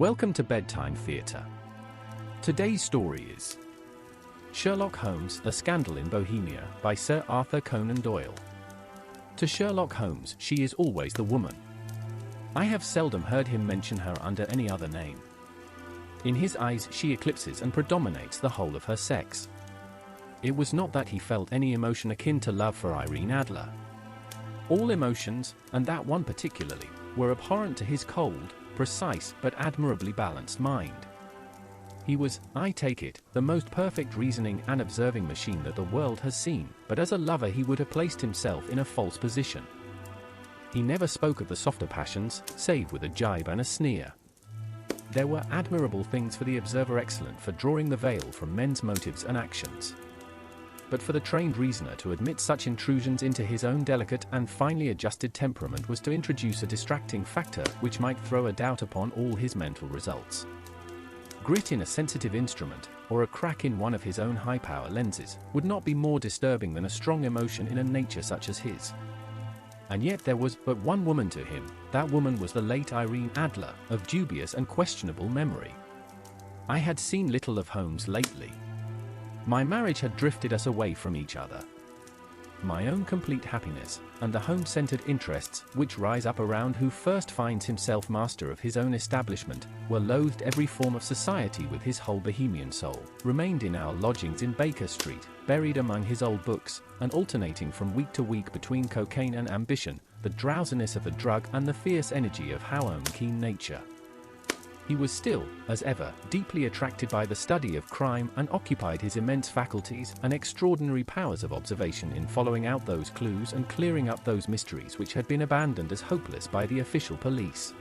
Welcome to Bedtime Theatre. Today's story is Sherlock Holmes, A Scandal in Bohemia by Sir Arthur Conan Doyle. To Sherlock Holmes, she is always the woman. I have seldom heard him mention her under any other name. In his eyes she eclipses and predominates the whole of her sex. It was not that he felt any emotion akin to love for Irene Adler. All emotions, and that one particularly, were abhorrent to his cold, precise but admirably balanced mind. He was, I take it, the most perfect reasoning and observing machine that the world has seen, but as a lover he would have placed himself in a false position. He never spoke of the softer passions, save with a jibe and a sneer. There were admirable things for the observer excellent for drawing the veil from men's motives and actions. But for the trained reasoner to admit such intrusions into his own delicate and finely adjusted temperament was to introduce a distracting factor which might throw a doubt upon all his mental results. Grit in a sensitive instrument, or a crack in one of his own high-power lenses, would not be more disturbing than a strong emotion in a nature such as his. And yet there was but one woman to him. That woman was the late Irene Adler, of dubious and questionable memory. I had seen little of Holmes lately. My marriage had drifted us away from each other. My own complete happiness, and the home-centered interests which rise up around who first finds himself master of his own establishment, were loathed every form of society with his whole Bohemian soul, remained in our lodgings in Baker Street, buried among his old books, and alternating from week to week between cocaine and ambition, the drowsiness of a drug and the fierce energy of our own keen nature. He was still, as ever, deeply attracted by the study of crime and occupied his immense faculties and extraordinary powers of observation in following out those clues and clearing up those mysteries which had been abandoned as hopeless by the official police.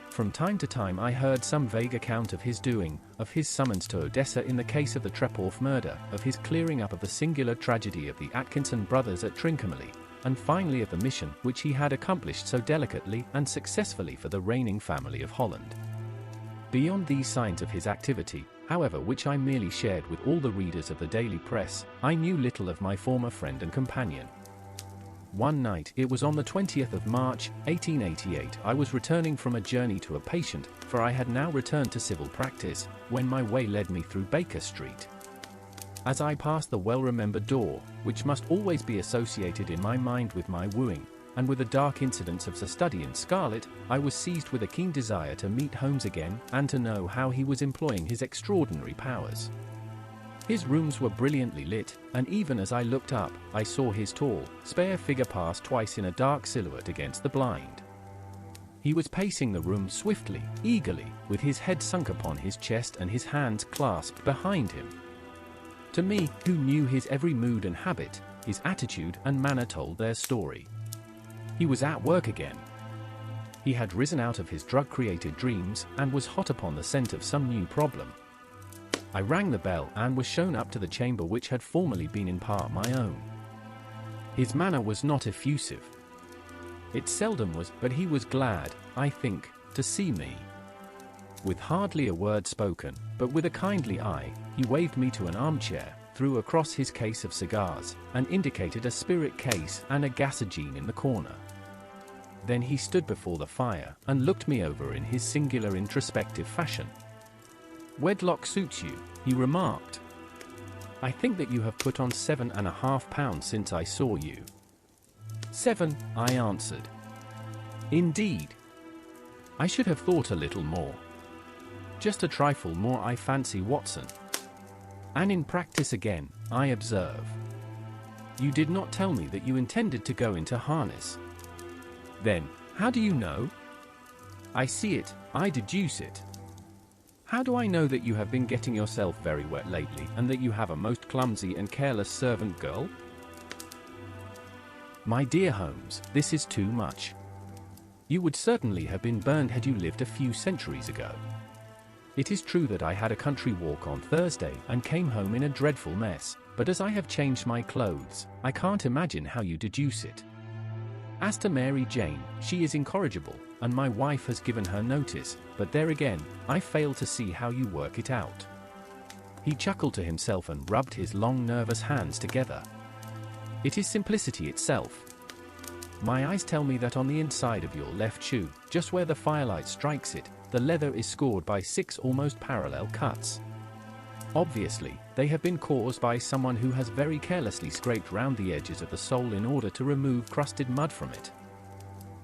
From time to time I heard some vague account of his doing, of his summons to Odessa in the case of the Trepoff murder, of his clearing up of the singular tragedy of the Atkinson brothers at Trincomalee, and finally of the mission which he had accomplished so delicately and successfully for the reigning family of Holland. Beyond these signs of his activity, however, which I merely shared with all the readers of the daily press, I knew little of my former friend and companion. One night, it was on the 20th of March, 1888, I was returning from a journey to a patient, for I had now returned to civil practice, when my way led me through Baker Street. As I passed the well-remembered door, which must always be associated in my mind with my wooing, and with the dark incidents of the study in scarlet, I was seized with a keen desire to meet Holmes again and to know how he was employing his extraordinary powers. His rooms were brilliantly lit, and even as I looked up, I saw his tall, spare figure pass twice in a dark silhouette against the blind. He was pacing the room swiftly, eagerly, with his head sunk upon his chest and his hands clasped behind him. To me, who knew his every mood and habit, his attitude and manner told their story. He was at work again. He had risen out of his drug-created dreams and was hot upon the scent of some new problem. I rang the bell and was shown up to the chamber which had formerly been in part my own. His manner was not effusive. It seldom was, but he was glad, I think, to see me. With hardly a word spoken, but with a kindly eye, he waved me to an armchair, threw across his case of cigars, and indicated a spirit case and a gasogene in the corner. Then he stood before the fire and looked me over in his singular introspective fashion. "Wedlock suits you," he remarked. "I think that you have put on 7.5 pounds since I saw you." "7," I answered. "Indeed. I should have thought a little more. Just a trifle more, I fancy, Watson. And in practice again, I observe. You did not tell me that you intended to go into harness. Then, how do you know?" "I see it, I deduce it." "How do I know that you have been getting yourself very wet lately, and that you have a most clumsy and careless servant girl?" "My dear Holmes, this is too much. You would certainly have been burned had you lived a few centuries ago. It is true that I had a country walk on Thursday and came home in a dreadful mess, but as I have changed my clothes, I can't imagine how you deduce it. As to Mary Jane, she is incorrigible, and my wife has given her notice, but there again, I fail to see how you work it out." He chuckled to himself and rubbed his long nervous hands together. "It is simplicity itself. My eyes tell me that on the inside of your left shoe, just where the firelight strikes it, the leather is scored by 6 almost parallel cuts. Obviously, they have been caused by someone who has very carelessly scraped round the edges of the sole in order to remove crusted mud from it.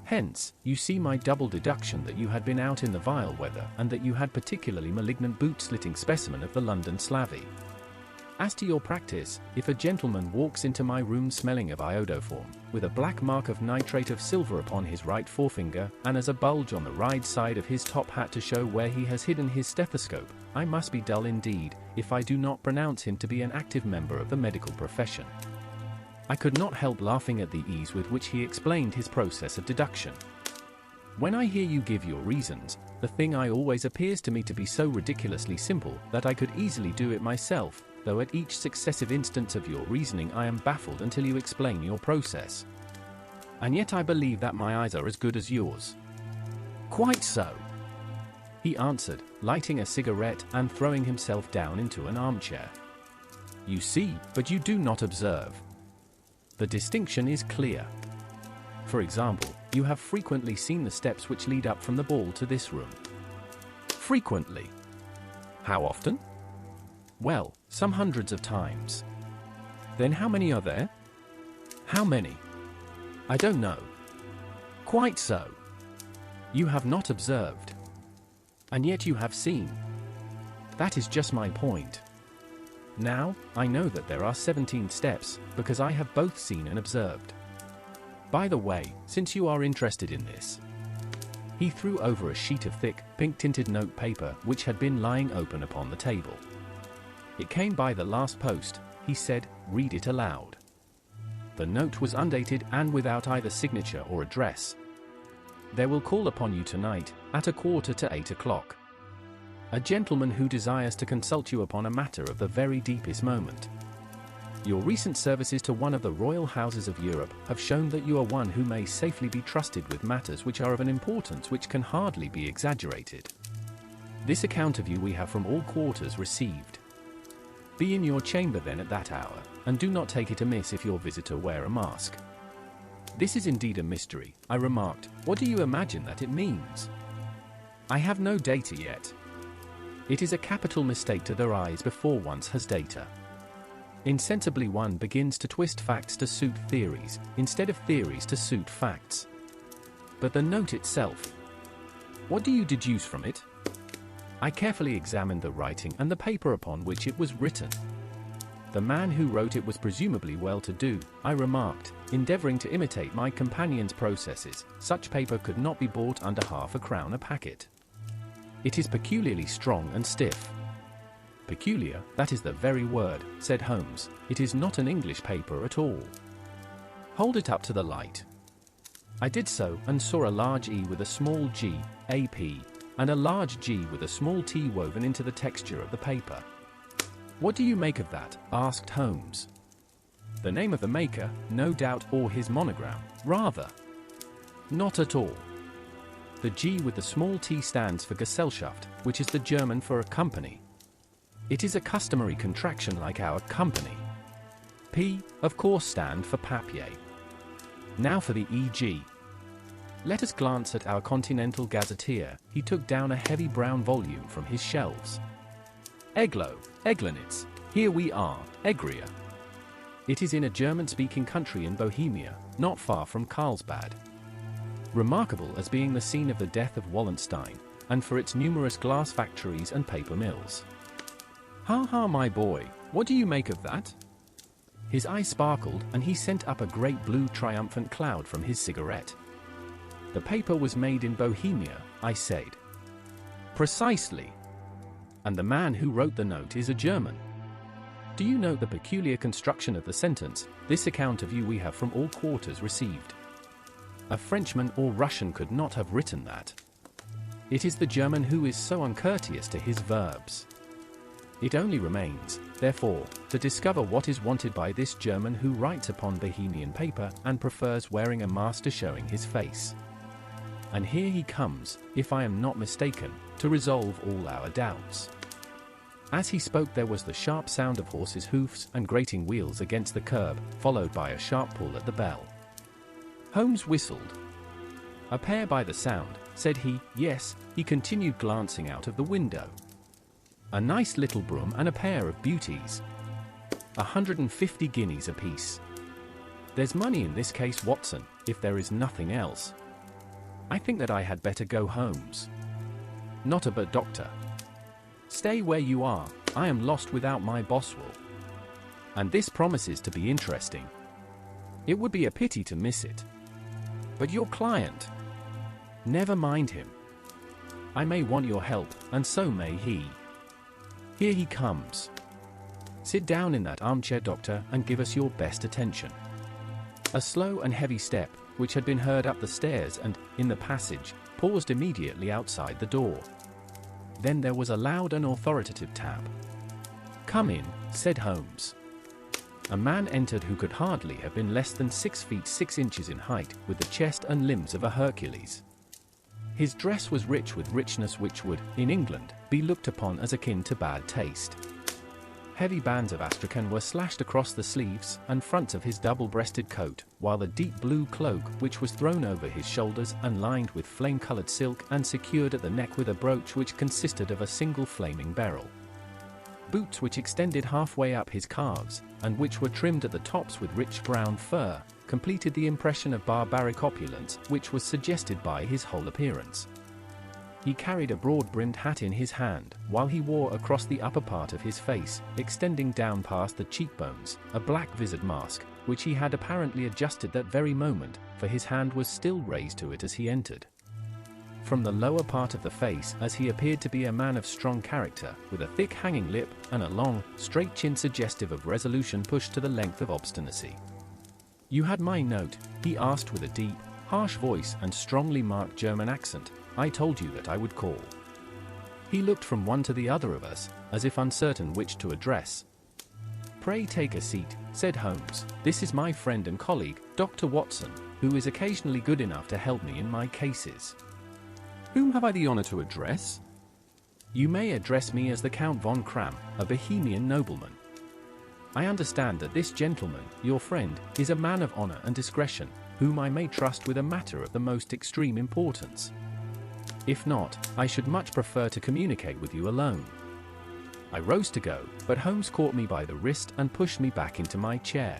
Hence, you see my double deduction that you had been out in the vile weather and that you had particularly malignant boot-slitting specimen of the London slavey. As to your practice, if a gentleman walks into my room smelling of iodoform, with a black mark of nitrate of silver upon his right forefinger, and as a bulge on the right side of his top hat to show where he has hidden his stethoscope, I must be dull indeed, if I do not pronounce him to be an active member of the medical profession. I could not help laughing at the ease with which he explained his process of deduction. When I hear you give your reasons, the thing always appears to me to be so ridiculously simple that I could easily do it myself, though at each successive instance of your reasoning I am baffled until you explain your process. And yet I believe that my eyes are as good as yours. Quite so, he answered, lighting a cigarette and throwing himself down into an armchair. You see, but you do not observe. The distinction is clear. For example, you have frequently seen the steps which lead up from the ball to this room. Frequently. How often? Well, some hundreds of times. Then how many are there? How many? I don't know. Quite so. You have not observed. And yet you have seen. That is just my point. Now, I know that there are 17 steps, because I have both seen and observed. By the way, since you are interested in this. He threw over a sheet of thick, pink-tinted note paper which had been lying open upon the table. It came by the last post, he said, read it aloud. The note was undated and without either signature or address. They will call upon you tonight, at 7:45. A gentleman who desires to consult you upon a matter of the very deepest moment. Your recent services to one of the royal houses of Europe have shown that you are one who may safely be trusted with matters which are of an importance which can hardly be exaggerated. This account of you we have from all quarters received. Be in your chamber then at that hour, and do not take it amiss if your visitor wear a mask. This is indeed a mystery, I remarked. What do you imagine that it means? I have no data yet. It is a capital mistake to their eyes before one has data. Insensibly one begins to twist facts to suit theories, instead of theories to suit facts. But the note itself. What do you deduce from it? I carefully examined the writing and the paper upon which it was written. The man who wrote it was presumably well-to-do, I remarked, endeavoring to imitate my companion's processes. Such paper could not be bought under £0.50 a packet. It is peculiarly strong and stiff. Peculiar, that is the very word, said Holmes. It is not an English paper at all. Hold it up to the light. I did so, and saw a large E with a small g, AP, and a large G with a small t woven into the texture of the paper. What do you make of that? Asked Holmes. The name of the maker, no doubt, or his monogram, rather. Not at all. The G with the small t stands for Gesellschaft, which is the German for a company. It is a customary contraction like our company. P, of course, stand for papier. Now for the EG. Let us glance at our Continental Gazetteer. He took down a heavy brown volume from his shelves. Eglo, Eglanitz, here we are, Egria. It is in a German-speaking country in Bohemia, not far from Carlsbad. Remarkable as being the scene of the death of Wallenstein, and for its numerous glass factories and paper mills. Ha ha, my boy, what do you make of that? His eye sparkled, and he sent up a great blue triumphant cloud from his cigarette. The paper was made in Bohemia, I said. Precisely. And the man who wrote the note is a German. Do you note the peculiar construction of the sentence, this account of you we have from all quarters received? A Frenchman or Russian could not have written that. It is the German who is so uncourteous to his verbs. It only remains, therefore, to discover what is wanted by this German who writes upon Bohemian paper and prefers wearing a mask to showing his face. And here he comes, if I am not mistaken, to resolve all our doubts. As he spoke there was the sharp sound of horses' hoofs and grating wheels against the curb, followed by a sharp pull at the bell. Holmes whistled. A pair by the sound, said he. Yes, he continued, glancing out of the window. A nice little broom and a pair of beauties. 150 guineas apiece. There's money in this case, Watson, if there is nothing else. I think that I had better go, Holmes. Not a bit, Doctor. Stay where you are. I am lost without my Boswell. And this promises to be interesting. It would be a pity to miss it. But your client? Never mind him. I may want your help, and so may he. Here he comes. Sit down in that armchair, Doctor, and give us your best attention. A slow and heavy step, which had been heard up the stairs and, in the passage, paused immediately outside the door. Then there was a loud and authoritative tap. Come in, said Holmes. A man entered who could hardly have been less than 6 feet 6 inches in height, with the chest and limbs of a Hercules. His dress was rich with richness which would, in England, be looked upon as akin to bad taste. Heavy bands of astrakhan were slashed across the sleeves and fronts of his double-breasted coat, while the deep blue cloak, which was thrown over his shoulders and lined with flame-colored silk and secured at the neck with a brooch which consisted of a single flaming beryl. Boots which extended halfway up his calves, and which were trimmed at the tops with rich brown fur, completed the impression of barbaric opulence which was suggested by his whole appearance. He carried a broad-brimmed hat in his hand, while he wore across the upper part of his face, extending down past the cheekbones, a black visard mask, which he had apparently adjusted that very moment, for his hand was still raised to it as he entered. From the lower part of the face, as he appeared to be a man of strong character, with a thick hanging lip, and a long, straight chin suggestive of resolution pushed to the length of obstinacy. You had my note? He asked with a deep, harsh voice and strongly marked German accent. I told you that I would call. He looked from one to the other of us, as if uncertain which to address. Pray take a seat, said Holmes. This is my friend and colleague, Dr. Watson, who is occasionally good enough to help me in my cases. Whom have I the honor to address? You may address me as the Count von Kram, a Bohemian nobleman. I understand that this gentleman, your friend, is a man of honor and discretion, whom I may trust with a matter of the most extreme importance. If not, I should much prefer to communicate with you alone. I rose to go, but Holmes caught me by the wrist and pushed me back into my chair.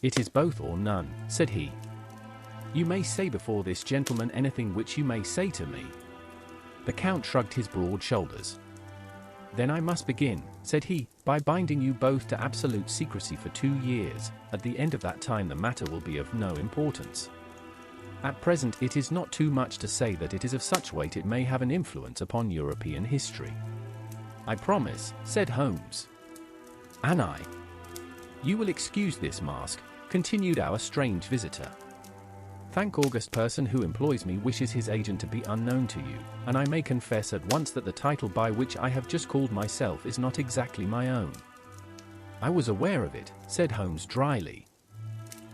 It is both or none, said he. You may say before this gentleman anything which you may say to me. The Count shrugged his broad shoulders. Then I must begin, said he, by binding you both to absolute secrecy for 2 years. At the end of that time the matter will be of no importance. At present it is not too much to say that it is of such weight it may have an influence upon European history. I promise, said Holmes. And I. You will excuse this mask, continued our strange visitor. Thank august person who employs me wishes his agent to be unknown to you, and I may confess at once that the title by which I have just called myself is not exactly my own. I was aware of it, said Holmes dryly.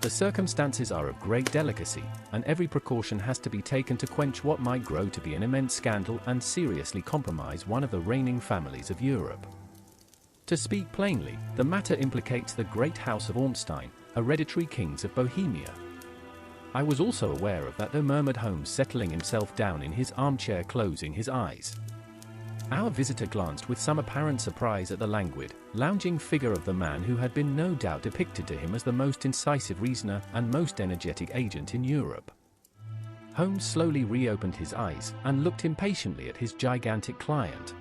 The circumstances are of great delicacy, and every precaution has to be taken to quench what might grow to be an immense scandal and seriously compromise one of the reigning families of Europe. To speak plainly, the matter implicates the great house of Ormstein, hereditary kings of Bohemia. I was also aware of that, though, murmured Holmes, settling himself down in his armchair, closing his eyes. Our visitor glanced with some apparent surprise at the languid, lounging figure of the man who had been no doubt depicted to him as the most incisive reasoner and most energetic agent in Europe. Holmes slowly reopened his eyes and looked impatiently at his gigantic client.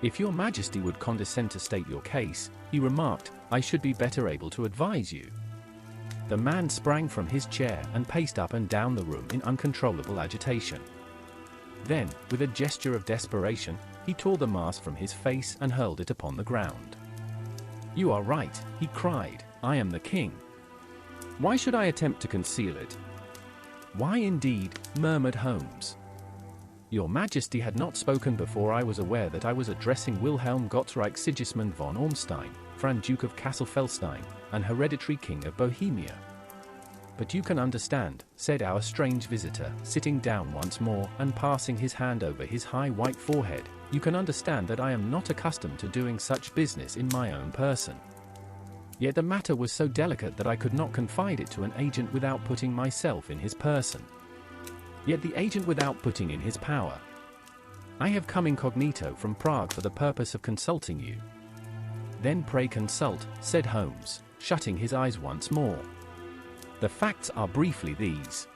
If your Majesty would condescend to state your case, he remarked, I should be better able to advise you. The man sprang from his chair and paced up and down the room in uncontrollable agitation. Then, with a gesture of desperation, he tore the mask from his face and hurled it upon the ground. You are right, he cried, I am the king. Why should I attempt to conceal it? Why indeed, murmured Holmes. Your Majesty had not spoken before I was aware that I was addressing Wilhelm Gottsreich Sigismund von Ormstein, Franz Duke of Cassel-Felstein, and hereditary king of Bohemia. But you can understand, said our strange visitor, sitting down once more and passing his hand over his high white forehead, you can understand that I am not accustomed to doing such business in my own person. Yet the matter was so delicate that I could not confide it to an agent without putting myself in his person. Yet the agent without putting in his power. I have come incognito from Prague for the purpose of consulting you. Then pray consult, said Holmes, shutting his eyes once more. The facts are briefly these.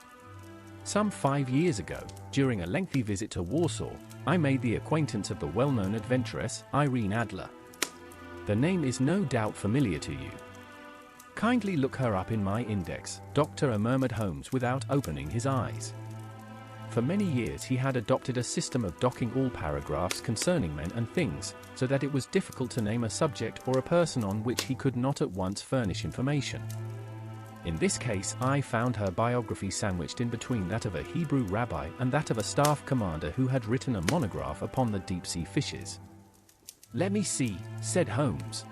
Some 5 years ago, during a lengthy visit to Warsaw, I made the acquaintance of the well-known adventuress, Irene Adler. The name is no doubt familiar to you. Kindly look her up in my index, Doctor, murmured Holmes without opening his eyes. For many years he had adopted a system of docking all paragraphs concerning men and things, so that it was difficult to name a subject or a person on which he could not at once furnish information. In this case, I found her biography sandwiched in between that of a Hebrew rabbi and that of a staff commander who had written a monograph upon the deep-sea fishes. Let me see, said Holmes.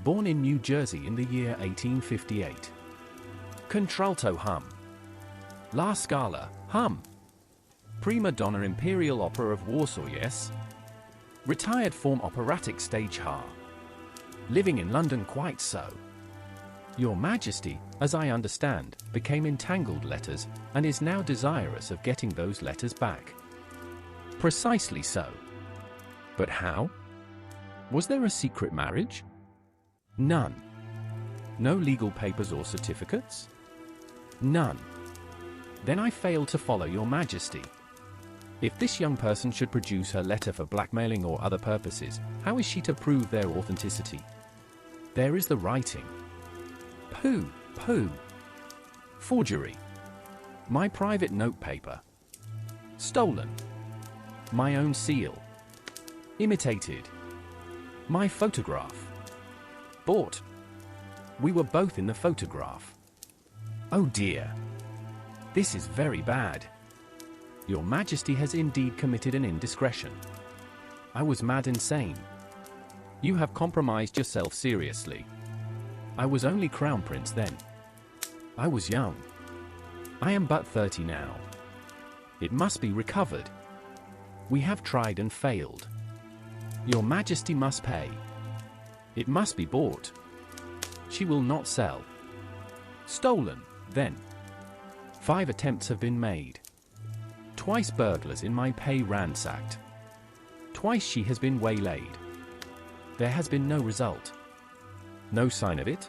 Born in New Jersey in the year 1858. Contralto, La Scala, Prima donna Imperial Opera of Warsaw, yes. Retired from operatic stage, Living in London, quite so. Your Majesty, as I understand, became entangled letters, and is now desirous of getting those letters back. Precisely so. But how? Was there a secret marriage? None. No legal papers or certificates? None. Then I fail to follow your Majesty. If this young person should produce her letter for blackmailing or other purposes, how is she to prove their authenticity? There is the writing. Pooh. Forgery. My private notepaper. Stolen. My own seal. Imitated. My photograph. Bought. We were both in the photograph. Oh dear. This is very bad. Your Majesty has indeed committed an indiscretion. I was mad insane. You have compromised yourself seriously. I was only Crown Prince then. I was young. I am but 30 now. It must be recovered. We have tried and failed. Your Majesty must pay. It must be bought. She will not sell. Stolen, then. 5 attempts have been made. Twice burglars in my pay ransacked. Twice she has been waylaid. There has been no result. No sign of it?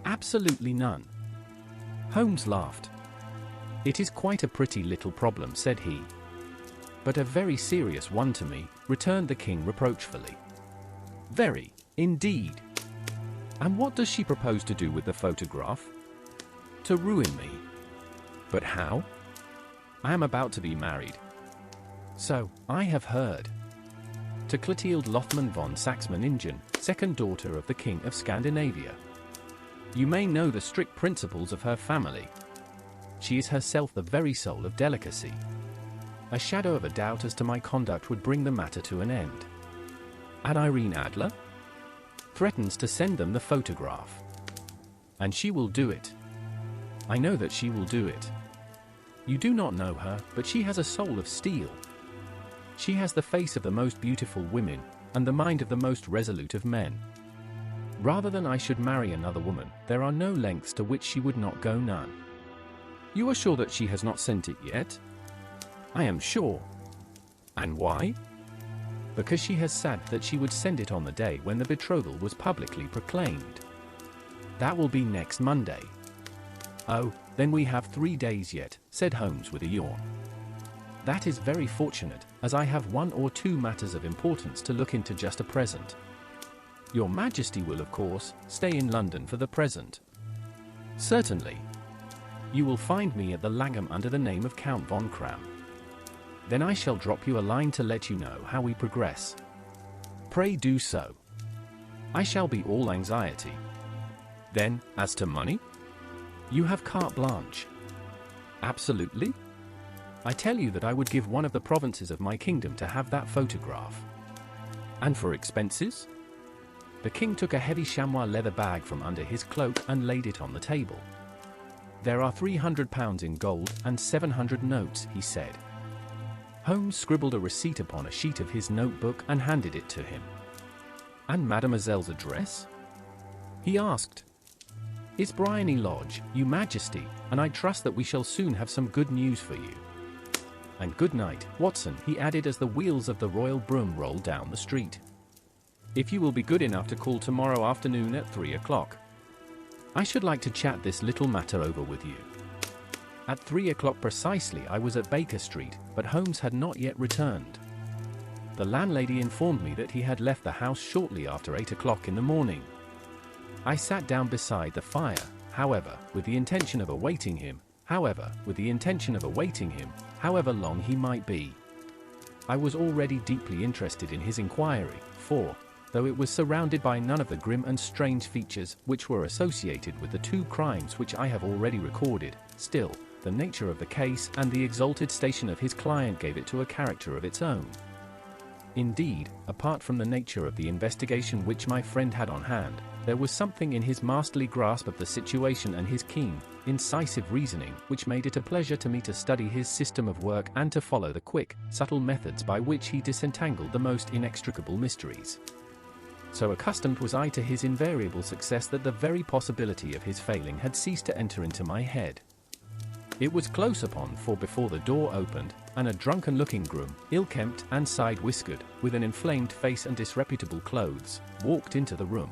Absolutely none. Holmes laughed. It is quite a pretty little problem, said he. But a very serious one to me, returned the king reproachfully. Very, indeed. And what does she propose to do with the photograph? To ruin me. But how? I am about to be married. So, I have heard. To Clotilde Lothman von Saxe-Meiningen, second daughter of the King of Scandinavia. You may know the strict principles of her family. She is herself the very soul of delicacy. A shadow of a doubt as to my conduct would bring the matter to an end. And Irene Adler? Threatens to send them the photograph. And she will do it. I know that she will do it. You do not know her, but she has a soul of steel. She has the face of the most beautiful women, and the mind of the most resolute of men. Rather than I should marry another woman, there are no lengths to which she would not go, none. You are sure that she has not sent it yet? I am sure. And why? Because she has said that she would send it on the day when the betrothal was publicly proclaimed. That will be next Monday. Oh, then we have 3 days yet, said Holmes with a yawn. That is very fortunate, as I have 1 or 2 matters of importance to look into just at present. Your Majesty will, of course, stay in London for the present. Certainly. You will find me at the Langham under the name of Count von Cram. Then I shall drop you a line to let you know how we progress. Pray do so. I shall be all anxiety. Then, as to money? You have carte blanche. Absolutely? I tell you that I would give one of the provinces of my kingdom to have that photograph. And for expenses? The king took a heavy chamois leather bag from under his cloak and laid it on the table. There are £300 in gold and 700 notes, he said. Holmes scribbled a receipt upon a sheet of his notebook and handed it to him. And mademoiselle's address? He asked. "It's Bryony Lodge, your Majesty, and I trust that we shall soon have some good news for you. And good night, Watson," he added as the wheels of the royal brougham rolled down the street. "If you will be good enough to call tomorrow afternoon at 3 o'clock. I should like to chat this little matter over with you." At 3 o'clock precisely I was at Baker Street, but Holmes had not yet returned. The landlady informed me that he had left the house shortly after 8 o'clock in the morning. I sat down beside the fire, however, with the intention of awaiting him, however long he might be. I was already deeply interested in his inquiry, for, though it was surrounded by none of the grim and strange features which were associated with the two crimes which I have already recorded, still, the nature of the case and the exalted station of his client gave it to a character of its own. Indeed, apart from the nature of the investigation which my friend had on hand, there was something in his masterly grasp of the situation and his keen, incisive reasoning which made it a pleasure to me to study his system of work and to follow the quick, subtle methods by which he disentangled the most inextricable mysteries. So accustomed was I to his invariable success that the very possibility of his failing had ceased to enter into my head. It was close upon 4 before the door opened, and a drunken-looking groom, ill-kempt and side-whiskered, with an inflamed face and disreputable clothes, walked into the room.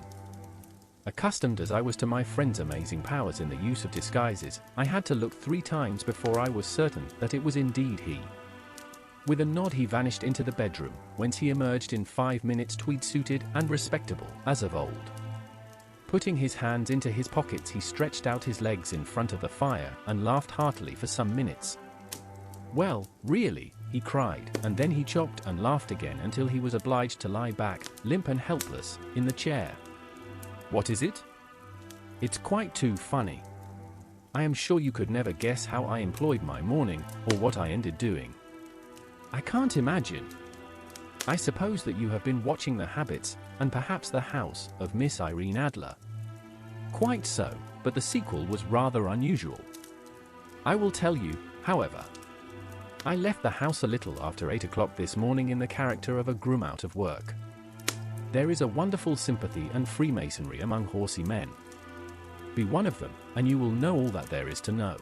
Accustomed as I was to my friend's amazing powers in the use of disguises, I had to look 3 times before I was certain that it was indeed he. With a nod he vanished into the bedroom, whence he emerged in 5 minutes tweed-suited and respectable, as of old. Putting his hands into his pockets he stretched out his legs in front of the fire and laughed heartily for some minutes. "Well, really," he cried, and then he chopped and laughed again until he was obliged to lie back, limp and helpless, in the chair. "What is it?" "It's quite too funny. I am sure you could never guess how I employed my morning, or what I ended doing." "I can't imagine. I suppose that you have been watching the habits, and perhaps the house, of Miss Irene Adler." "Quite so, but the sequel was rather unusual. I will tell you, however. I left the house a little after 8 o'clock this morning in the character of a groom out of work. There is a wonderful sympathy and freemasonry among horsey men. Be one of them, and you will know all that there is to know.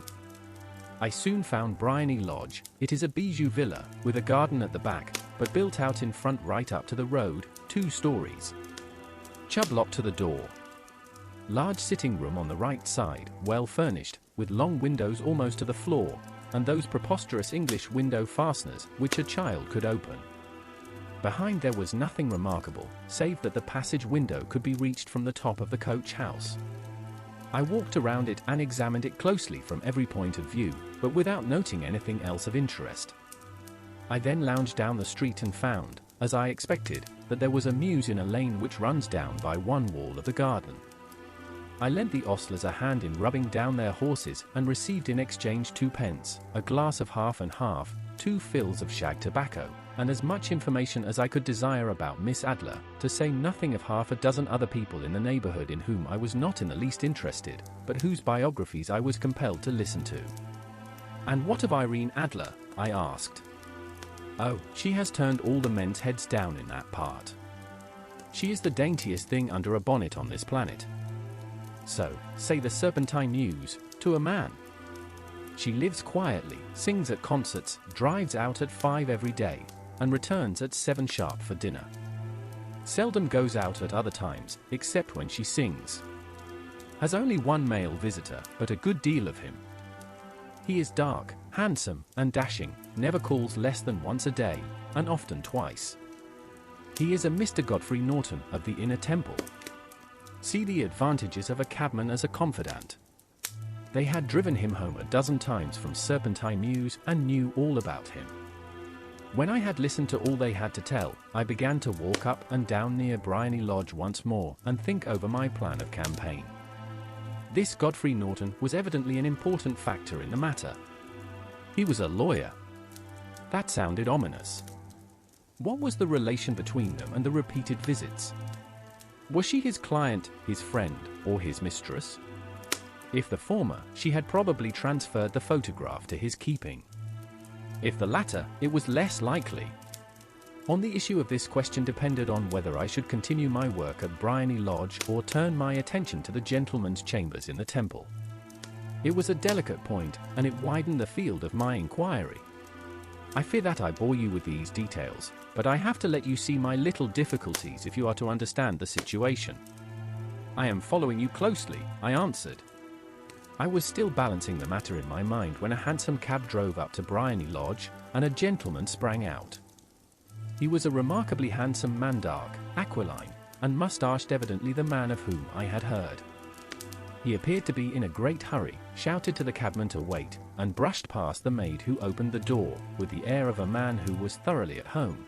I soon found Bryony Lodge. It is a bijou villa, with a garden at the back, but built out in front right up to the road, 2 stories. Chubb lock to the door. Large sitting room on the right side, well furnished, with long windows almost to the floor, and those preposterous English window fasteners which a child could open. Behind there was nothing remarkable, save that the passage window could be reached from the top of the coach house. I walked around it and examined it closely from every point of view, but without noting anything else of interest. I then lounged down the street and found, as I expected, that there was a mews in a lane which runs down by one wall of the garden. I lent the ostlers a hand in rubbing down their horses and received in exchange 2 pence, a glass of half and half, 2 fills of shag tobacco, and as much information as I could desire about Miss Adler, to say nothing of half a dozen other people in the neighborhood in whom I was not in the least interested, but whose biographies I was compelled to listen to. "And what of Irene Adler?" I asked. "Oh, she has turned all the men's heads down in that part. She is the daintiest thing under a bonnet on this planet. So, say the Serpentine Mews, to a man. She lives quietly, sings at concerts, drives out at 5 every day, and returns at 7 sharp for dinner. Seldom goes out at other times, except when she sings. Has only 1 male visitor, but a good deal of him. He is dark, handsome, and dashing, never calls less than once a day, and often twice. He is a Mr. Godfrey Norton of the Inner Temple. See the advantages of a cabman as a confidant. They had driven him home a dozen times from Serpentine Mews and knew all about him. When I had listened to all they had to tell, I began to walk up and down near Bryony Lodge once more and think over my plan of campaign. This Godfrey Norton was evidently an important factor in the matter. He was a lawyer. That sounded ominous. What was the relation between them and the repeated visits? Was she his client, his friend, or his mistress? If the former, she had probably transferred the photograph to his keeping. If the latter, it was less likely. On the issue of this question depended on whether I should continue my work at Briony Lodge or turn my attention to the gentleman's chambers in the temple. It was a delicate point, and it widened the field of my inquiry. I fear that I bore you with these details, but I have to let you see my little difficulties if you are to understand the situation. I am following you closely, I answered. I was still balancing the matter in my mind when a hansom cab drove up to Briony Lodge, and a gentleman sprang out. He was a remarkably handsome man, dark, aquiline, and mustached, evidently the man of whom I had heard. He appeared to be in a great hurry, shouted to the cabman to wait, and brushed past the maid who opened the door, with the air of a man who was thoroughly at home.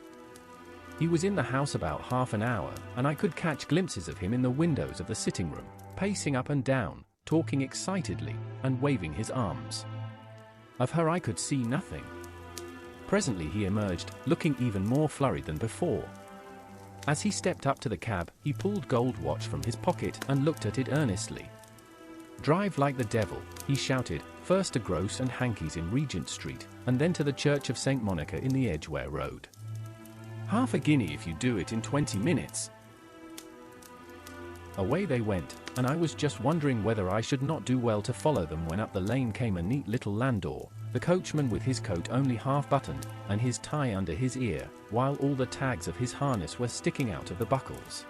He was in the house about half an hour, and I could catch glimpses of him in the windows of the sitting room, pacing up and down, talking excitedly, and waving his arms. Of her I could see nothing. Presently he emerged, looking even more flurried than before. As he stepped up to the cab, he pulled gold watch from his pocket and looked at it earnestly. "Drive like the devil," he shouted, first to Gross and Hankey's in Regent Street, and then to the Church of St. Monica in the Edgware Road. "Half a guinea if you do it in 20 minutes. Away they went, and I was just wondering whether I should not do well to follow them when up the lane came a neat little landau, the coachman with his coat only half buttoned, and his tie under his ear, while all the tags of his harness were sticking out of the buckles.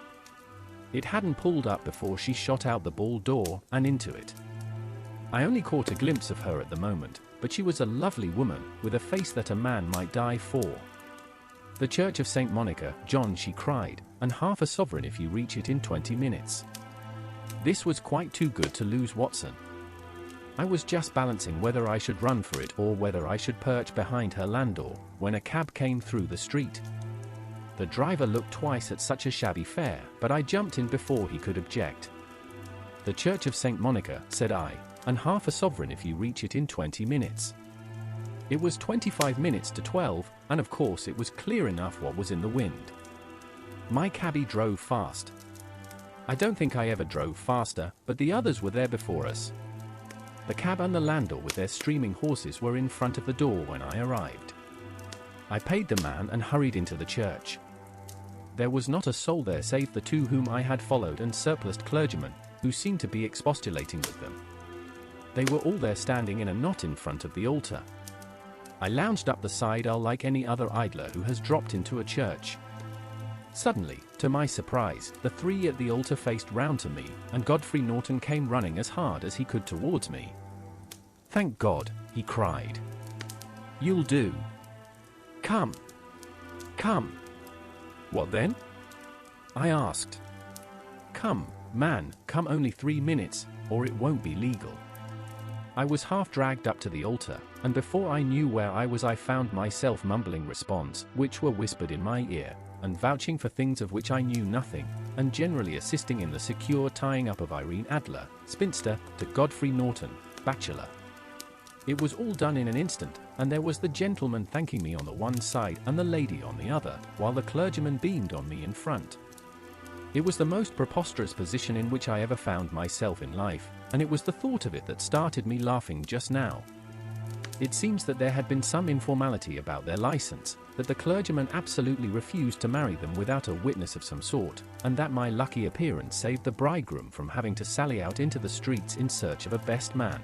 It hadn't pulled up before she shot out the ball door, and into it. I only caught a glimpse of her at the moment, but she was a lovely woman, with a face that a man might die for. "The Church of St. Monica, John," she cried, "and half a sovereign if you reach it in 20 minutes. This was quite too good to lose, Watson. I was just balancing whether I should run for it or whether I should perch behind her landau, when a cab came through the street. The driver looked twice at such a shabby fare, but I jumped in before he could object. "The Church of St. Monica," said I, "and half a sovereign if you reach it in 20 minutes. It was 25 minutes to 12, and of course it was clear enough what was in the wind. My cabby drove fast. I don't think I ever drove faster, but the others were there before us. The cab and the landau with their streaming horses were in front of the door when I arrived. I paid the man and hurried into the church. There was not a soul there save the two whom I had followed and surpliced clergymen, who seemed to be expostulating with them. They were all there standing in a knot in front of the altar. I lounged up the side aisle like any other idler who has dropped into a church. Suddenly, to my surprise, the three at the altar faced round to me, and Godfrey Norton came running as hard as he could towards me. "Thank God," he cried. "You'll do. Come. Come." "What then?" I asked. "Come, man, come, only 3 minutes, or it won't be legal." I was half dragged up to the altar, and before I knew where I was I found myself mumbling responds, which were whispered in my ear, and vouching for things of which I knew nothing, and generally assisting in the secure tying up of Irene Adler, spinster, to Godfrey Norton, bachelor. It was all done in an instant, and there was the gentleman thanking me on the one side and the lady on the other, while the clergyman beamed on me in front. It was the most preposterous position in which I ever found myself in life, and it was the thought of it that started me laughing just now. It seems that there had been some informality about their license, that the clergyman absolutely refused to marry them without a witness of some sort, and that my lucky appearance saved the bridegroom from having to sally out into the streets in search of a best man.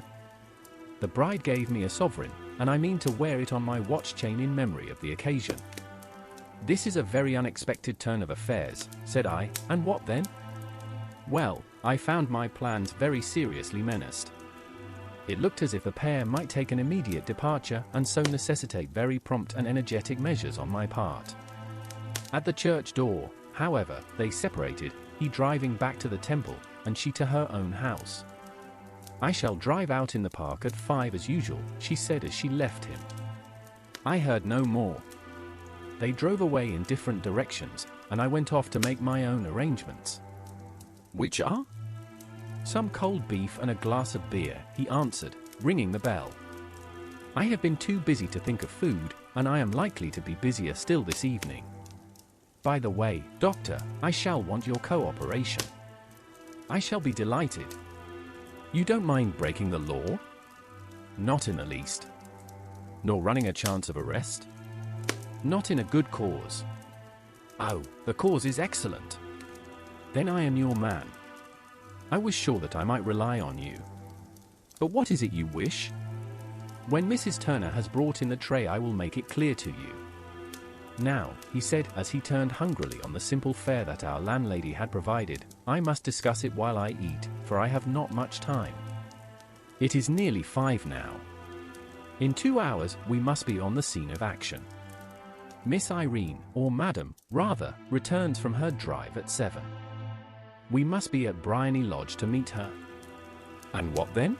The bride gave me a sovereign, and I mean to wear it on my watch chain in memory of the occasion. "This is a very unexpected turn of affairs," said I, "and what then?" Well, I found my plans very seriously menaced. It looked as if the pair might take an immediate departure and so necessitate very prompt and energetic measures on my part. At the church door, however, they separated, he driving back to the temple, and she to her own house. "I shall drive out in the park at 5 as usual," she said as she left him. I heard no more. They drove away in different directions, and I went off to make my own arrangements. "Which are?" "Some cold beef and a glass of beer," he answered, ringing the bell. "I have been too busy to think of food, and I am likely to be busier still this evening. By the way, Doctor, I shall want your cooperation." "I shall be delighted." "You don't mind breaking the law?" "Not in the least." "Nor running a chance of arrest?" "Not in a good cause." Oh, the cause is excellent. Then I am your man. I was sure that I might rely on you. But what is it you wish? When Mrs. Turner has brought in the tray, I will make it clear to you. Now, he said, as he turned hungrily on the simple fare that our landlady had provided, I must discuss it while I eat, for I have not much time. It is nearly 5 now. In 2 hours, we must be on the scene of action. Miss Irene, or Madam, rather, returns from her drive at 7. We must be at Briony Lodge to meet her. And what then?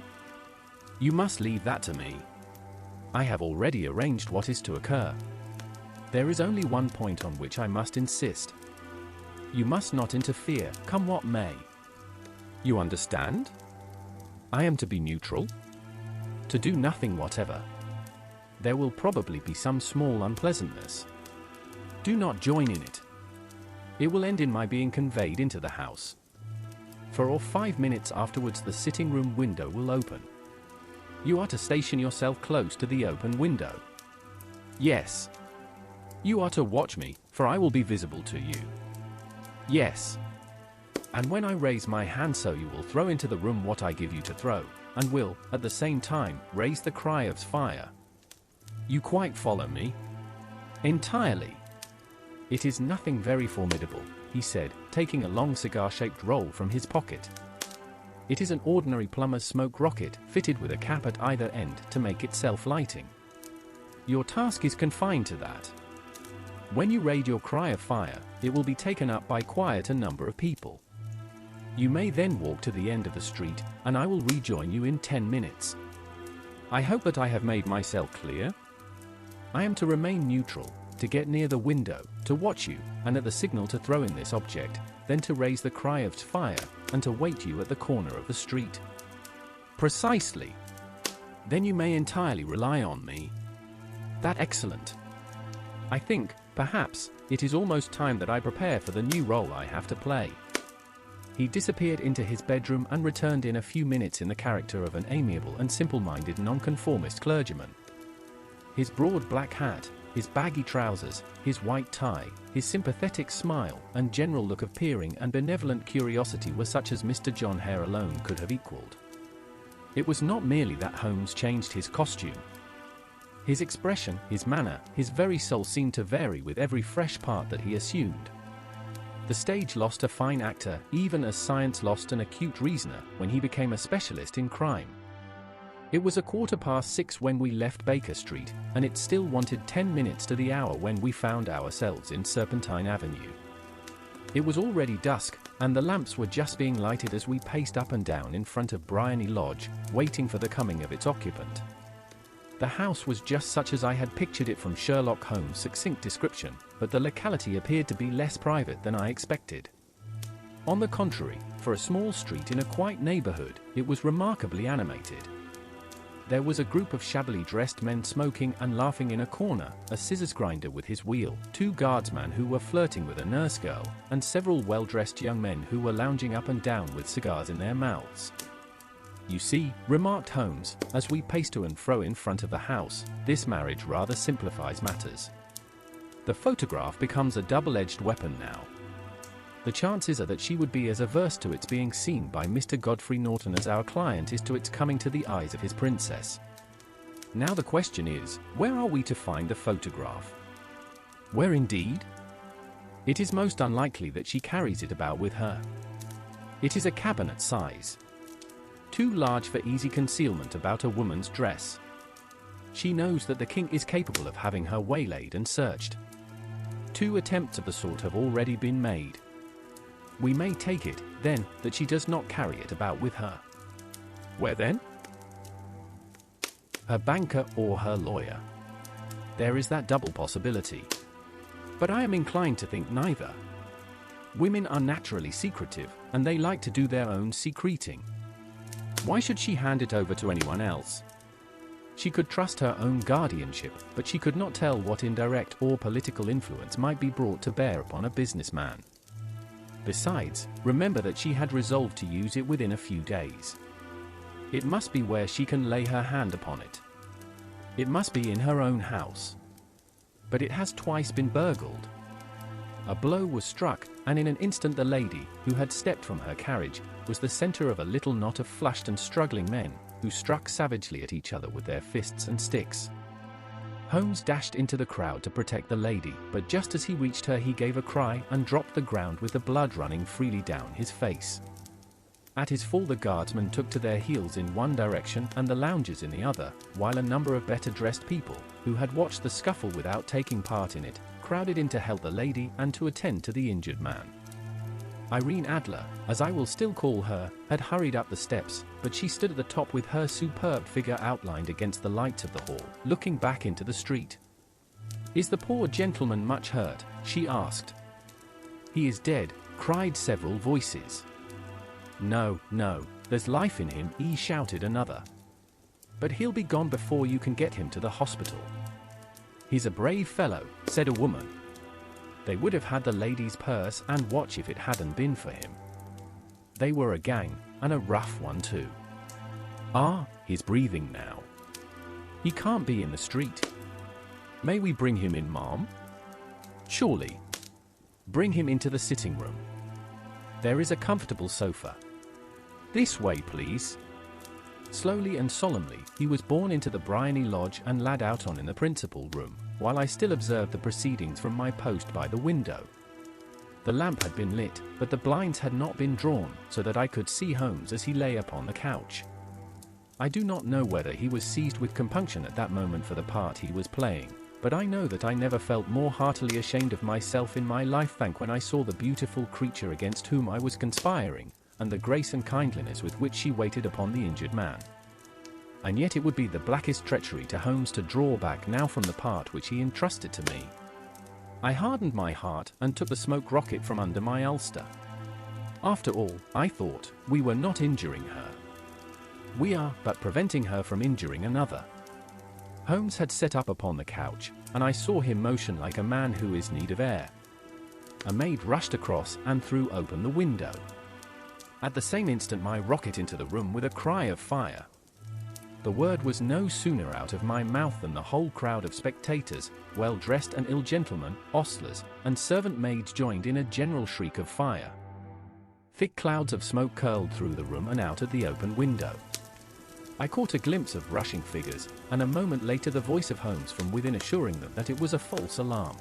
You must leave that to me. I have already arranged what is to occur. There is only one point on which I must insist. You must not interfere, come what may. You understand? I am to be neutral? To do nothing whatever. There will probably be some small unpleasantness. Do not join in it. It will end in my being conveyed into the house. 4 or 5 minutes afterwards the sitting room window will open. You are to station yourself close to the open window. Yes. You are to watch me, for I will be visible to you. Yes. And when I raise my hand so you will throw into the room what I give you to throw, and will, at the same time, raise the cry of fire. You quite follow me? Entirely. It is nothing very formidable, he said, taking a long cigar-shaped roll from his pocket. It is an ordinary plumber's smoke rocket, fitted with a cap at either end to make it self-lighting. Your task is confined to that. When you raise your cry of fire, it will be taken up by quite a number of people. You may then walk to the end of the street, and I will rejoin you in 10 minutes. I hope that I have made myself clear. I am to remain neutral, to get near the window, to watch you, and at the signal to throw in this object, then to raise the cry of fire, and to wait you at the corner of the street. Precisely. Then you may entirely rely on me. That's excellent. I think, perhaps, it is almost time that I prepare for the new role I have to play. He disappeared into his bedroom and returned in a few minutes in the character of an amiable and simple-minded nonconformist clergyman. His broad black hat, his baggy trousers, his white tie, his sympathetic smile, and general look of peering and benevolent curiosity were such as Mr. John Hare alone could have equalled. It was not merely that Holmes changed his costume. His expression, his manner, his very soul seemed to vary with every fresh part that he assumed. The stage lost a fine actor, even as science lost an acute reasoner, when he became a specialist in crime. It was 6:15 when we left Baker Street, and it still wanted 10 minutes to the hour when we found ourselves in Serpentine Avenue. It was already dusk, and the lamps were just being lighted as we paced up and down in front of Briony Lodge, waiting for the coming of its occupant. The house was just such as I had pictured it from Sherlock Holmes' succinct description, but the locality appeared to be less private than I expected. On the contrary, for a small street in a quiet neighborhood, it was remarkably animated. There was a group of shabbily dressed men smoking and laughing in a corner, a scissors grinder with his wheel, 2 guardsmen who were flirting with a nurse girl, and several well-dressed young men who were lounging up and down with cigars in their mouths. You see, remarked Holmes, as we paced to and fro in front of the house, this marriage rather simplifies matters. The photograph becomes a double-edged weapon now. The chances are that she would be as averse to its being seen by Mr. Godfrey Norton as our client is to its coming to the eyes of his princess. Now the question is, where are we to find the photograph? Where indeed? It is most unlikely that she carries it about with her. It is a cabinet size. Too large for easy concealment about a woman's dress. She knows that the king is capable of having her waylaid and searched. 2 attempts of the sort have already been made. We may take it, then, that she does not carry it about with her. Where then? Her banker or her lawyer. There is that double possibility. But I am inclined to think neither. Women are naturally secretive, and they like to do their own secreting. Why should she hand it over to anyone else? She could trust her own guardianship, but she could not tell what indirect or political influence might be brought to bear upon a businessman. Besides, remember that she had resolved to use it within a few days. It must be where she can lay her hand upon it. It must be in her own house. But it has twice been burgled. A blow was struck, and in an instant the lady, who had stepped from her carriage, was the center of a little knot of flushed and struggling men, who struck savagely at each other with their fists and sticks. Holmes dashed into the crowd to protect the lady, but just as he reached her he gave a cry and dropped the ground with the blood running freely down his face. At his fall the guardsmen took to their heels in one direction and the loungers in the other, while a number of better-dressed people, who had watched the scuffle without taking part in it, crowded in to help the lady and to attend to the injured man. Irene Adler, as I will still call her, had hurried up the steps, but she stood at the top with her superb figure outlined against the lights of the hall, looking back into the street. "Is the poor gentleman much hurt?" she asked. "He is dead," cried several voices. "No, no, there's life in him," shouted another. "But he'll be gone before you can get him to the hospital." "He's a brave fellow," said a woman. They would have had the lady's purse and watch if it hadn't been for him. They were a gang, and a rough one too. "Ah, he's breathing now. He can't be in the street. May we bring him in, ma'am?" "Surely. Bring him into the sitting room. There is a comfortable sofa. This way, please." Slowly and solemnly, he was borne into the Bryony Lodge and laid out on in the principal room, while I still observed the proceedings from my post by the window. The lamp had been lit, but the blinds had not been drawn, so that I could see Holmes as he lay upon the couch. I do not know whether he was seized with compunction at that moment for the part he was playing, but I know that I never felt more heartily ashamed of myself in my life than when I saw the beautiful creature against whom I was conspiring, and the grace and kindliness with which she waited upon the injured man. And yet it would be the blackest treachery to Holmes to draw back now from the part which he entrusted to me. I hardened my heart and took the smoke rocket from under my ulster. After all, I thought, we were not injuring her. We are but preventing her from injuring another. Holmes had sat up upon the couch, and I saw him motion like a man who is in need of air. A maid rushed across and threw open the window. At the same instant my rocket into the room with a cry of fire. The word was no sooner out of my mouth than the whole crowd of spectators, well-dressed and ill gentlemen, ostlers, and servant maids joined in a general shriek of fire. Thick clouds of smoke curled through the room and out at the open window. I caught a glimpse of rushing figures, and a moment later the voice of Holmes from within assuring them that it was a false alarm.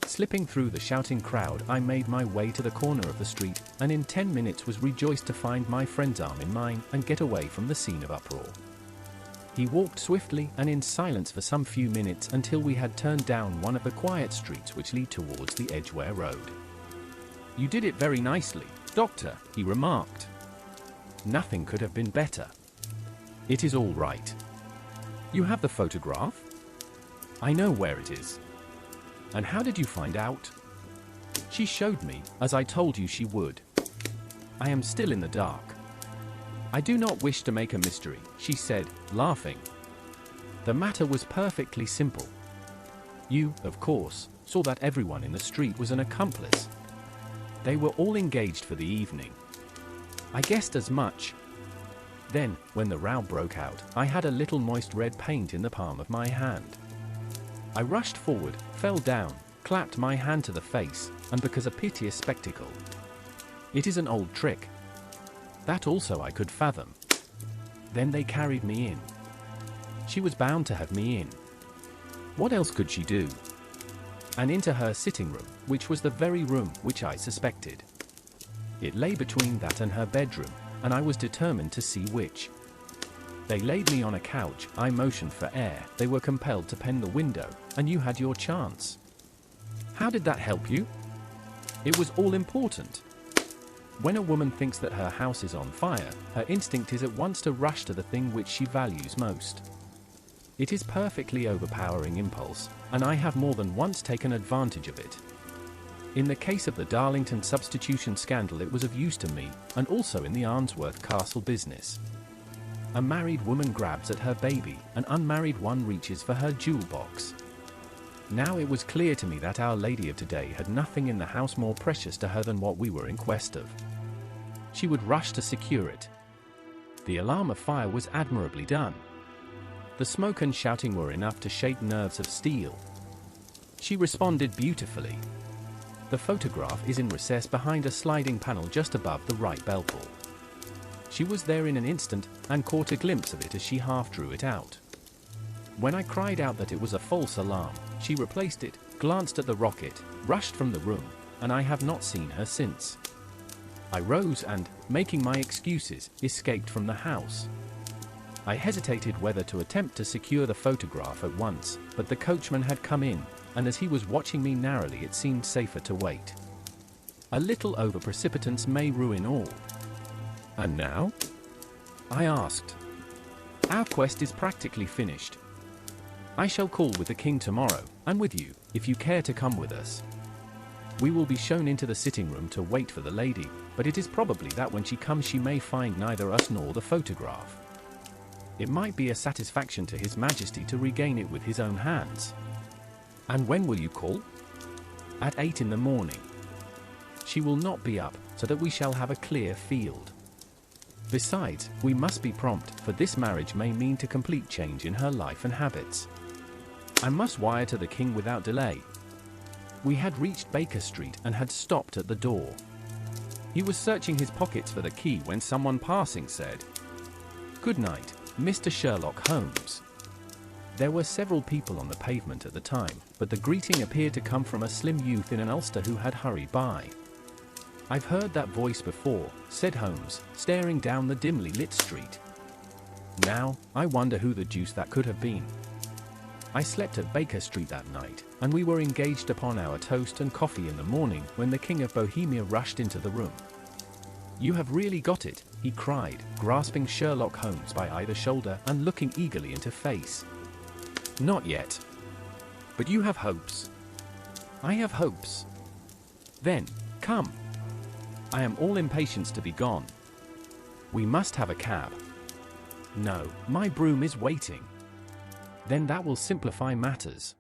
Slipping through the shouting crowd, I made my way to the corner of the street, and in 10 minutes was rejoiced to find my friend's arm in mine and get away from the scene of uproar. He walked swiftly and in silence for some few minutes until we had turned down one of the quiet streets which lead towards the Edgware Road. "You did it very nicely, Doctor," he remarked. "Nothing could have been better. It is all right. You have the photograph?" "I know where it is." "And how did you find out?" "She showed me, as I told you she would. I am still in the dark." "I do not wish to make a mystery," she said, laughing. "The matter was perfectly simple. You, of course, saw that everyone in the street was an accomplice. They were all engaged for the evening. I guessed as much. Then, when the row broke out, I had a little moist red paint in the palm of my hand. I rushed forward, fell down, clapped my hand to the face, and because a piteous spectacle. It is an old trick. That also I could fathom. Then they carried me in. She was bound to have me in. What else could she do? And into her sitting room, which was the very room which I suspected. It lay between that and her bedroom, and I was determined to see which. They laid me on a couch, I motioned for air, they were compelled to pen the window, and you had your chance. How did that help you? It was all important. When a woman thinks that her house is on fire, her instinct is at once to rush to the thing which she values most. It is perfectly overpowering impulse, and I have more than once taken advantage of it. In the case of the Darlington substitution scandal it was of use to me, and also in the Arnsworth Castle business. A married woman grabs at her baby, an unmarried one reaches for her jewel box. Now it was clear to me that Our Lady of today had nothing in the house more precious to her than what we were in quest of. She would rush to secure it. The alarm of fire was admirably done. The smoke and shouting were enough to shake nerves of steel. She responded beautifully. The photograph is in recess behind a sliding panel just above the right bell pull. She was there in an instant and caught a glimpse of it as she half drew it out. When I cried out that it was a false alarm, she replaced it, glanced at the rocket, rushed from the room, and I have not seen her since. I rose and, making my excuses, escaped from the house. I hesitated whether to attempt to secure the photograph at once, but the coachman had come in, and as he was watching me narrowly it seemed safer to wait. A little over-precipitance may ruin all. And now? I asked. Our quest is practically finished. I shall call with the king tomorrow, and with you, if you care to come with us. We will be shown into the sitting room to wait for the lady, but it is probably that when she comes she may find neither us nor the photograph. It might be a satisfaction to His Majesty to regain it with his own hands. And when will you call? At 8 in the morning. She will not be up, so that we shall have a clear field. Besides, we must be prompt, for this marriage may mean a complete change in her life and habits. I must wire to the king without delay. We had reached Baker Street and had stopped at the door. He was searching his pockets for the key when someone passing said, "Good night, Mr. Sherlock Holmes." There were several people on the pavement at the time, but the greeting appeared to come from a slim youth in an ulster who had hurried by. "I've heard that voice before," said Holmes, staring down the dimly lit street. "Now, I wonder who the deuce that could have been." I slept at Baker Street that night, and we were engaged upon our toast and coffee in the morning when the King of Bohemia rushed into the room. "You have really got it," he cried, grasping Sherlock Holmes by either shoulder and looking eagerly into face. "Not yet. But you have hopes." "I have hopes." "Then, come. I am all impatience to be gone." "We must have a cab." "No, my brougham is waiting." "Then that will simplify matters."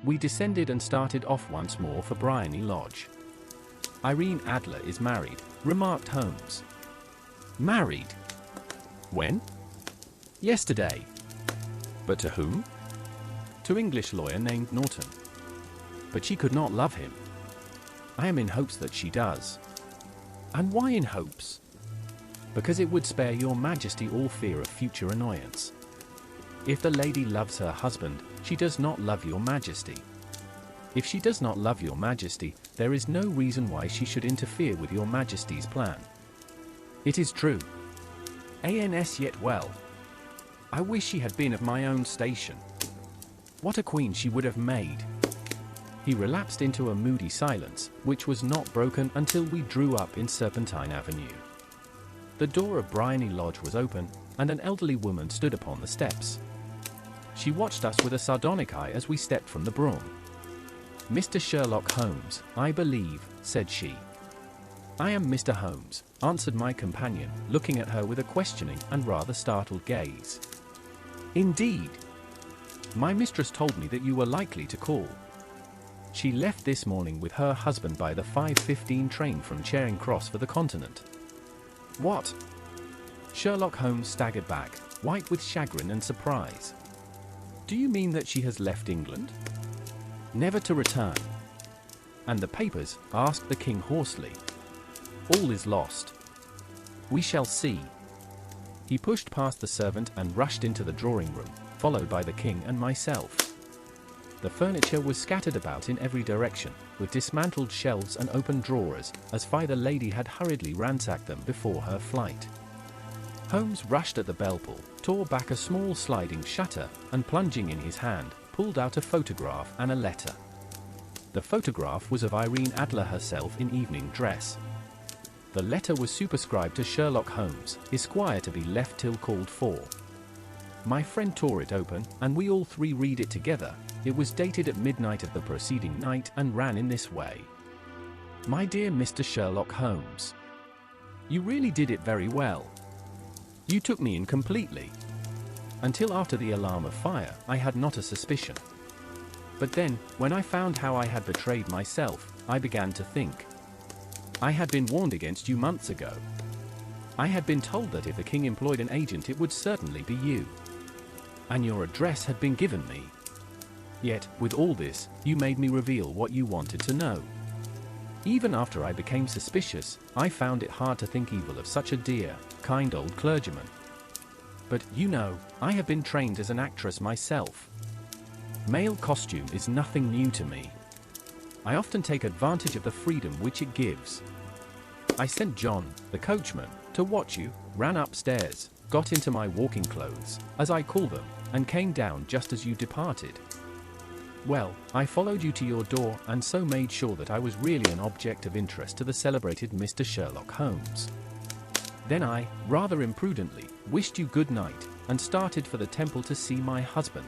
We descended and started off once more for Briony Lodge. "Irene Adler is married," remarked Holmes. "Married? When?" "Yesterday." "But to whom?" "To English lawyer named Norton." "But she could not love him." "I am in hopes that she does." "And why in hopes?" "Because it would spare your Majesty all fear of future annoyance. If the lady loves her husband, she does not love your Majesty. If she does not love your Majesty, there is no reason why she should interfere with your Majesty's plan. It is true. Ans yet well. I wish she had been of my own station. What a queen she would have made." He relapsed into a moody silence, which was not broken until we drew up in Serpentine Avenue. The door of Briony Lodge was open, and an elderly woman stood upon the steps. She watched us with a sardonic eye as we stepped from the brougham. "Mr. Sherlock Holmes, I believe," said she. "I am Mr. Holmes," answered my companion, looking at her with a questioning and rather startled gaze. "Indeed? My mistress told me that you were likely to call. She left this morning with her husband by the 5:15 train from Charing Cross for the Continent." "What?" Sherlock Holmes staggered back, white with chagrin and surprise. "Do you mean that she has left England?" "Never to return." "And the papers?" asked the king hoarsely. "All is lost." "We shall see." He pushed past the servant and rushed into the drawing room, followed by the king and myself. The furniture was scattered about in every direction, with dismantled shelves and open drawers, as if the lady had hurriedly ransacked them before her flight. Holmes rushed at the bell pull, tore back a small sliding shutter, and plunging in his hand, pulled out a photograph and a letter. The photograph was of Irene Adler herself in evening dress. The letter was superscribed to Sherlock Holmes, Esquire, to be left till called for. My friend tore it open, and we all three read it together. It was dated at midnight of the preceding night and ran in this way. "My dear Mr. Sherlock Holmes, you really did it very well. You took me in completely. Until after the alarm of fire, I had not a suspicion. But then, when I found how I had betrayed myself, I began to think. I had been warned against you months ago. I had been told that if the king employed an agent it would certainly be you. And your address had been given me. Yet, with all this, you made me reveal what you wanted to know. Even after I became suspicious, I found it hard to think evil of such a dear, kind old clergyman. But, you know, I have been trained as an actress myself. Male costume is nothing new to me. I often take advantage of the freedom which it gives. I sent John, the coachman, to watch you, ran upstairs, got into my walking clothes, as I call them, and came down just as you departed. Well, I followed you to your door and so made sure that I was really an object of interest to the celebrated Mr. Sherlock Holmes. Then I, rather imprudently, wished you good night, and started for the temple to see my husband.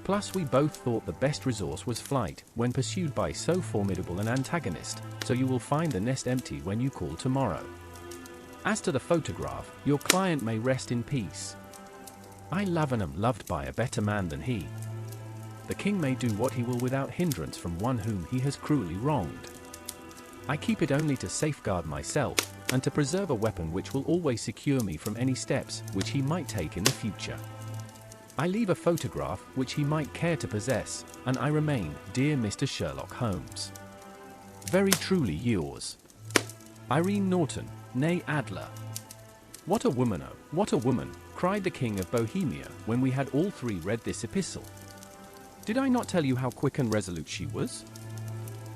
Plus we both thought the best resource was flight, when pursued by so formidable an antagonist, so you will find the nest empty when you call tomorrow. As to the photograph, your client may rest in peace. I love and am loved by a better man than he. The king may do what he will without hindrance from one whom he has cruelly wronged. I keep it only to safeguard myself, and to preserve a weapon which will always secure me from any steps which he might take in the future. I leave a photograph which he might care to possess, and I remain, dear Mr. Sherlock Holmes, very truly yours, Irene Norton, née Adler. What a woman, oh, what a woman, cried the King of Bohemia when we had all three read this epistle. Did I not tell you how quick and resolute she was?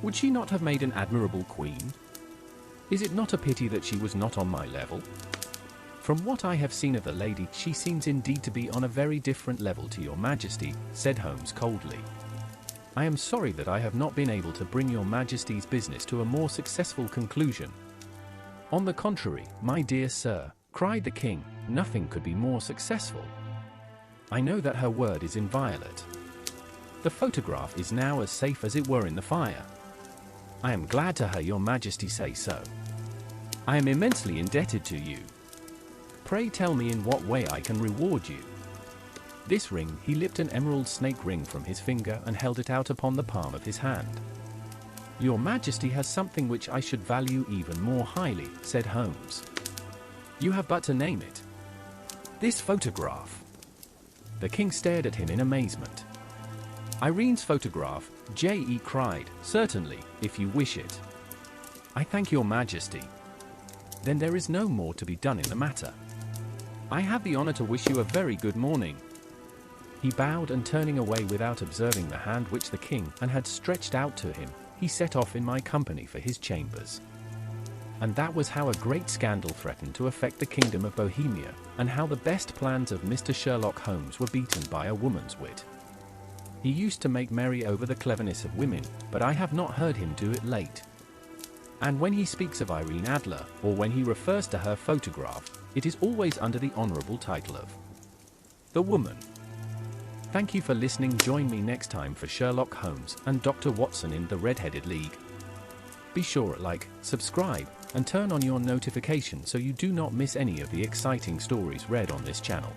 Would she not have made an admirable queen? Is it not a pity that she was not on my level? From what I have seen of the lady, she seems indeed to be on a very different level to your Majesty, said Holmes coldly. I am sorry that I have not been able to bring your Majesty's business to a more successful conclusion. On the contrary, my dear sir, cried the king, nothing could be more successful. I know that her word is inviolate. The photograph is now as safe as it were in the fire. I am glad to hear your Majesty say so. I am immensely indebted to you. Pray tell me in what way I can reward you. This ring, he lipped an emerald snake ring from his finger and held it out upon the palm of his hand. Your Majesty has something which I should value even more highly, said Holmes. You have but to name it. This photograph. The king stared at him in amazement. Irene's photograph, J.E. cried, certainly, if you wish it. I thank your Majesty. Then there is no more to be done in the matter. I have the honor to wish you a very good morning. He bowed and turning away without observing the hand which the king had stretched out to him, he set off in my company for his chambers. And that was how a great scandal threatened to affect the kingdom of Bohemia, and how the best plans of Mr. Sherlock Holmes were beaten by a woman's wit. He used to make merry over the cleverness of women, but I have not heard him do it late. And when he speaks of Irene Adler, or when he refers to her photograph, it is always under the honorable title of the woman. Thank you for listening. Join me next time for Sherlock Holmes and Dr. Watson in the Red-Headed League. Be sure to like, subscribe, and turn on your notifications so you do not miss any of the exciting stories read on this channel.